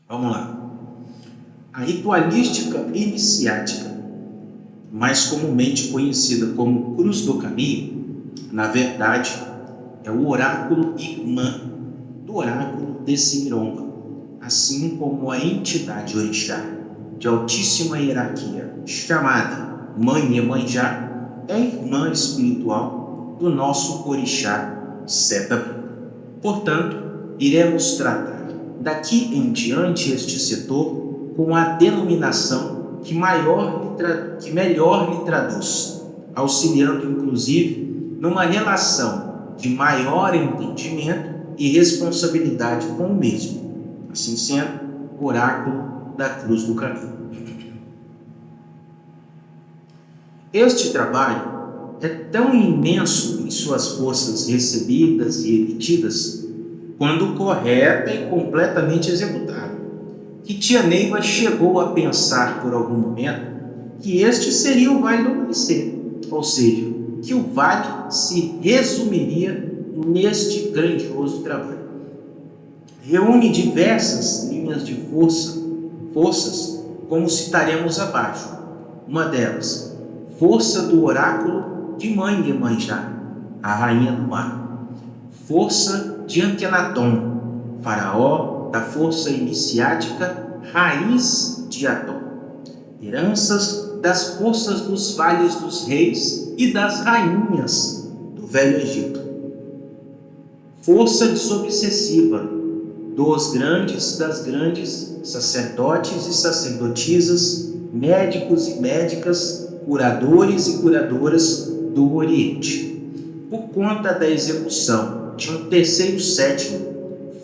Vamos lá. A ritualística iniciática, mais comumente conhecida como Cruz do Caminho, na verdade, é o oráculo irmã do oráculo de Cimiromba, assim como a entidade orixá de altíssima hierarquia, chamada Mãe Iemanjá, é irmã espiritual do nosso orixá Seta Branca. Portanto, iremos tratar daqui em diante este setor com a denominação que melhor lhe traduz, auxiliando inclusive numa relação de maior entendimento e responsabilidade com o mesmo, assim sendo o oráculo da Cruz do Caminho. Este trabalho é tão imenso em suas forças recebidas e emitidas, quando correta e completamente executada, que tia Neiva chegou a pensar por algum momento que este seria o Vale do Amanhecer, ou seja, que o Vale se resumiria neste grandioso trabalho. Reúne diversas linhas de forças, como citaremos abaixo. Uma delas, força do oráculo de Mãe Iemanjá, a rainha do mar. Força de Ankenaton, faraó da força iniciática, raiz de Atom. Heranças das forças dos vales dos reis e das rainhas do Velho Egito. Força desobsessiva dos grandes, das grandes, sacerdotes e sacerdotisas, médicos e médicas, curadores e curadoras do Oriente. Por conta da execução de um terceiro sétimo,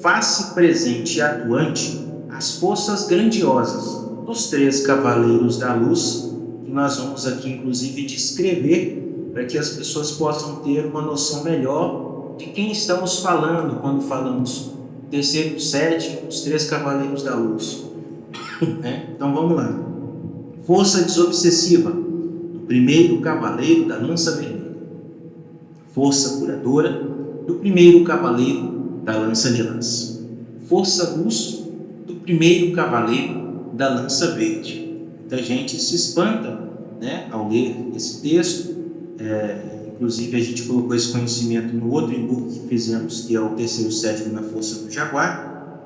face presente e atuante, as forças grandiosas dos três cavaleiros da luz, que nós vamos aqui inclusive descrever, para que as pessoas possam ter uma noção melhor de quem estamos falando quando falamos terceiro sétimo, os três cavaleiros da luz. Então vamos lá. Força desobsessiva do primeiro cavaleiro da lança vermelha. Força curadora do primeiro cavaleiro da lança lilás. Força luz do primeiro cavaleiro da lança verde. Muita gente se espanta, ao ler esse texto. Inclusive a gente colocou esse conhecimento no outro e-book que fizemos, que é o terceiro sétimo na força do jaguar.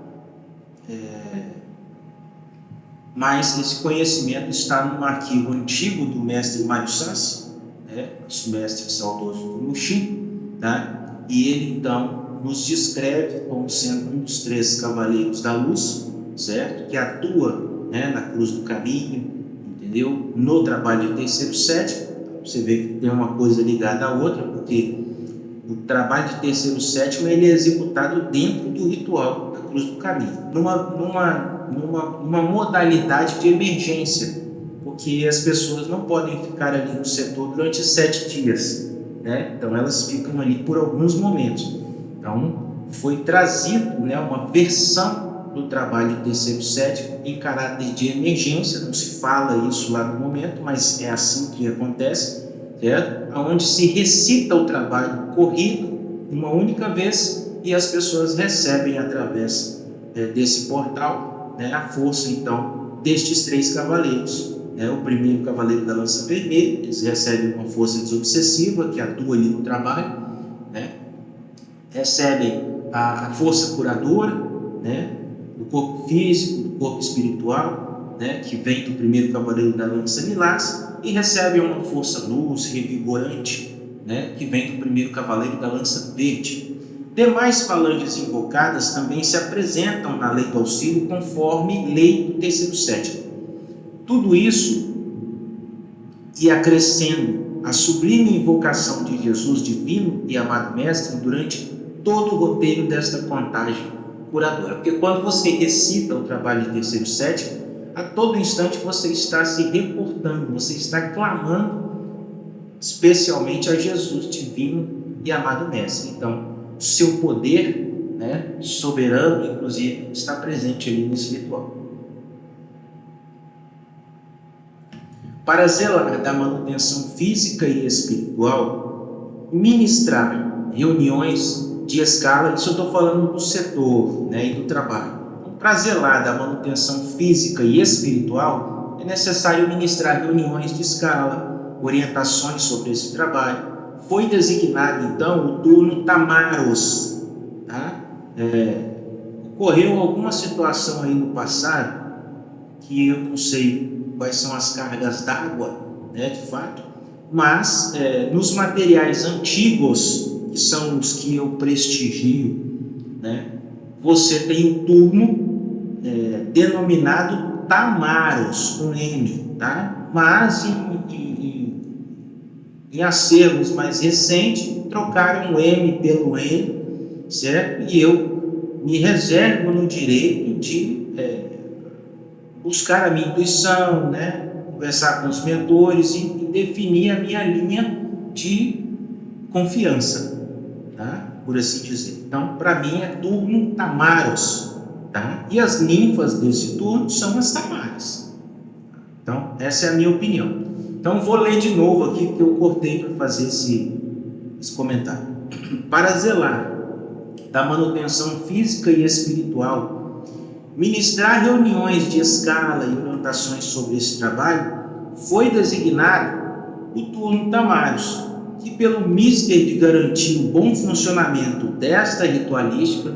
Mas esse conhecimento está num arquivo antigo do mestre Mário Sassi, nosso mestre saudoso do Muxim, e ele então nos descreve como sendo um dos três cavaleiros da luz, certo? Que atua na Cruz do Caminho, entendeu? No trabalho de terceiro sétimo. Você vê que tem uma coisa ligada à outra, porque o trabalho de terceiro sétimo ele é executado dentro do ritual da Cruz do Caminho, numa modalidade de emergência, porque as pessoas não podem ficar ali no setor durante 7 dias, então elas ficam ali por alguns momentos. Então foi trazido uma versão do trabalho de terceiro sétimo em caráter de emergência, não se fala isso lá no momento, mas é assim que acontece, certo? Onde se recita o trabalho corrido uma única vez e as pessoas recebem através desse portal a força então destes três cavaleiros. O primeiro cavaleiro da lança vermelha, eles recebem uma força desobsessiva que atua ali no trabalho, recebem a força curadora, do corpo físico, do corpo espiritual, que vem do primeiro cavaleiro da lança lilás, e recebem uma força luz, revigorante, que vem do primeiro cavaleiro da lança verde. Demais falanges invocadas também se apresentam na lei do auxílio conforme lei do terceiro sétimo. Tudo isso e acrescendo a sublime invocação de Jesus divino e amado mestre durante todo o roteiro desta contagem curadora. Porque quando você recita o trabalho de terceiro sétimo, a todo instante você está se reportando, você está clamando especialmente a Jesus divino e amado mestre. Então, o seu poder soberano, inclusive, está presente ali nesse ritual. Para zelar da manutenção física e espiritual, ministrar reuniões de escala, isso eu estou falando do setor e do trabalho. Então para zelar da manutenção física e espiritual, é necessário ministrar reuniões de escala, orientações sobre esse trabalho. Foi designado, então, o turno Tamaros. Tá? Ocorreu alguma situação aí no passado, que eu não sei quais são as cargas d'água, né, de fato, mas nos materiais antigos, que são os que eu prestigio, né, você tem um turno denominado Tamaros, com M, tá? Mas em acervos mais recentes, trocaram o M pelo N, certo? E eu me reservo no direito de buscar a minha intuição, né? Conversar com os mentores e definir a minha linha de confiança, tá? Por assim dizer. Então, para mim é turno Tamaros, tá? E as ninfas desse turno são as Tamaras. Então, essa é a minha opinião. Então, vou ler de novo aqui, porque eu cortei para fazer esse comentário. Para zelar da manutenção física e espiritual, ministrar reuniões de escala e orientações sobre esse trabalho, foi designado o turno Tamaros, que pelo mister de garantir o bom funcionamento desta ritualística,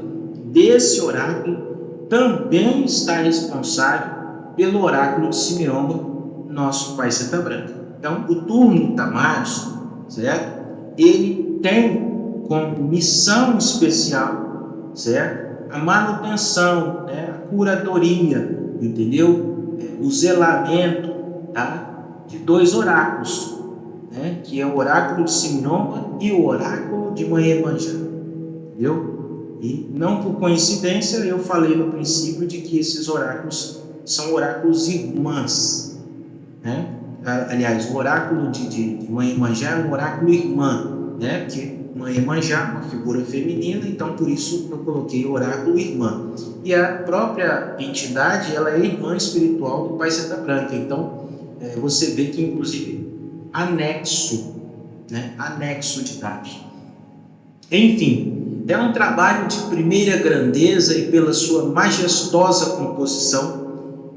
desse oráculo, também está responsável pelo oráculo de Simeomba, nosso Pai Seta Branca. Então, o turno Tamaros, certo? Ele tem como missão especial, certo? A manutenção, né? A curadoria, entendeu? O zelamento, tá? De dois oráculos, né? Que é o oráculo de Simeomba e o oráculo de Mãe Iemanjá, entendeu? E não por coincidência eu falei no princípio de que esses oráculos são oráculos irmãs, né? Aliás, o oráculo de Mãe Iemanjá é um oráculo irmã, né? Porque Mãe Iemanjá é uma figura feminina, então por isso eu coloquei o oráculo irmã. E a própria entidade, ela é irmã espiritual do Pai Seta Branca. Então, você vê que, inclusive, anexo, né? Anexo de dados. Enfim, é um trabalho de primeira grandeza e pela sua majestosa composição,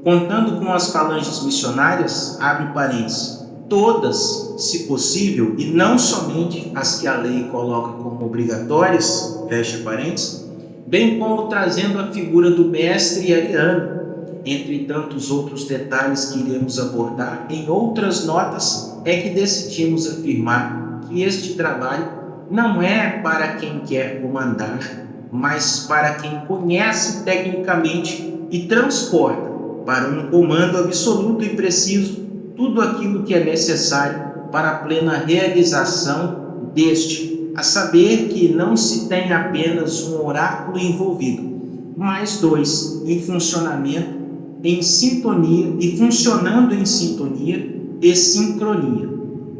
contando com as falanges missionárias, abre parênteses, todas, se possível, e não somente as que a lei coloca como obrigatórias, fecha parênteses, bem como trazendo a figura do mestre ariano, entre tantos outros detalhes que iremos abordar em outras notas, é que decidimos afirmar que este trabalho não é para quem quer comandar, mas para quem conhece tecnicamente e transporta para um comando absoluto e preciso tudo aquilo que é necessário para a plena realização deste, a saber que não se tem apenas um oráculo envolvido, mas dois em funcionamento, em sintonia e funcionando em sintonia e sincronia.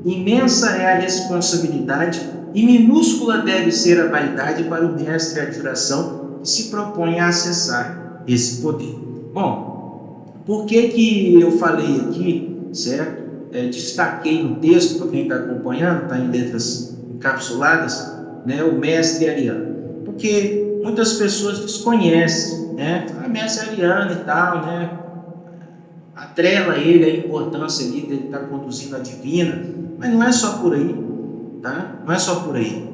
Imensa é a responsabilidade e minúscula deve ser a vaidade para o mestre a adjuração que se propõe a acessar esse poder. Bom, por que eu falei aqui, certo? Destaquei no texto, para quem está acompanhando, está em letras encapsuladas, né, o mestre ariano. Porque muitas pessoas desconhecem, né? Mestre ariano e tal, né? Atrela ele a importância ali de ele estar conduzindo a divina, mas não é só por aí, tá? Não é só por aí.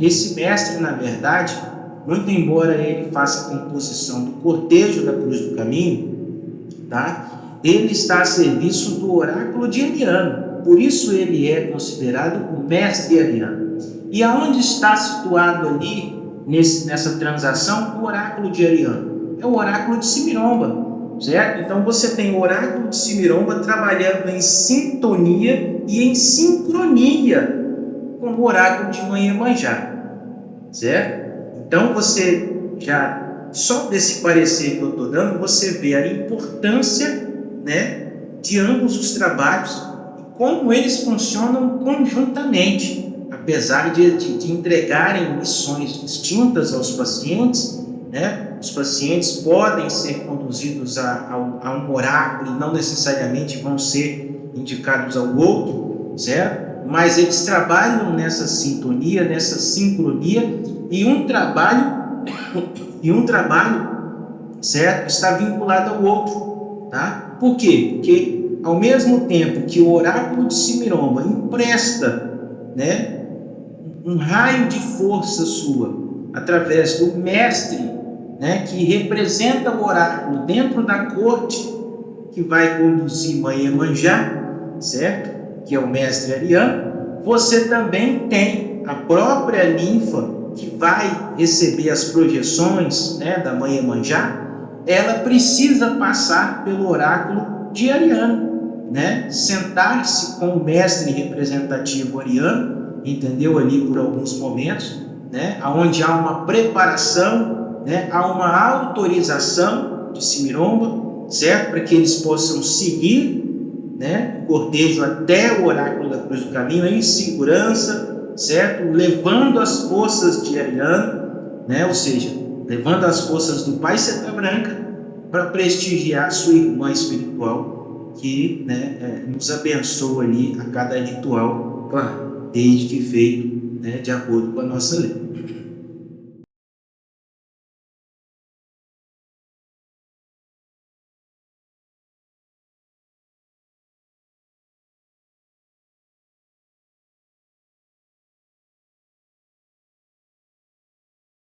Esse mestre, na verdade, muito embora ele faça a composição do cortejo da Cruz do Caminho, tá? Ele está a serviço do oráculo de Ariano, por isso ele é considerado o mestre ariano. E aonde está situado ali, nessa transação, o oráculo de Ariano? É o oráculo de Simeomba, certo? Então você tem o oráculo de Simeomba trabalhando em sintonia e em sincronia com o oráculo de Mãe Iemanjá, certo? Então você já, só desse parecer que eu estou dando, você vê a importância, né, de ambos os trabalhos e como eles funcionam conjuntamente, apesar de entregarem missões distintas aos pacientes, né? Os pacientes podem ser conduzidos a um oráculo e não necessariamente vão ser indicados ao outro, certo? Mas eles trabalham nessa sintonia, nessa sincronia, e um trabalho certo? Está vinculado ao outro, tá? Por quê? Porque ao mesmo tempo que o oráculo de Cimiromba empresta, né, um raio de força sua através do mestre, né, que representa o oráculo dentro da corte que vai conduzir Iemanjá, certo? Que é o mestre Ariano. Você também tem a própria ninfa que vai receber as projeções, né, da mãe Iemanjá. Ela precisa passar pelo oráculo de Ariano, né? Sentar-se com o mestre representativo Ariano, entendeu? Ali por alguns momentos, né? Onde há uma preparação, né? Há uma autorização de Cimiromba, certo? Para que eles possam seguir, né, o cortejo até o oráculo da Cruz do Caminho em segurança, certo? Levando as forças de Ariano, né? Ou seja, levando as forças do Pai Seta Branca para prestigiar sua irmã espiritual que, né, nos abençoa ali a cada ritual, claro, desde que feito, né, de acordo com a nossa lei.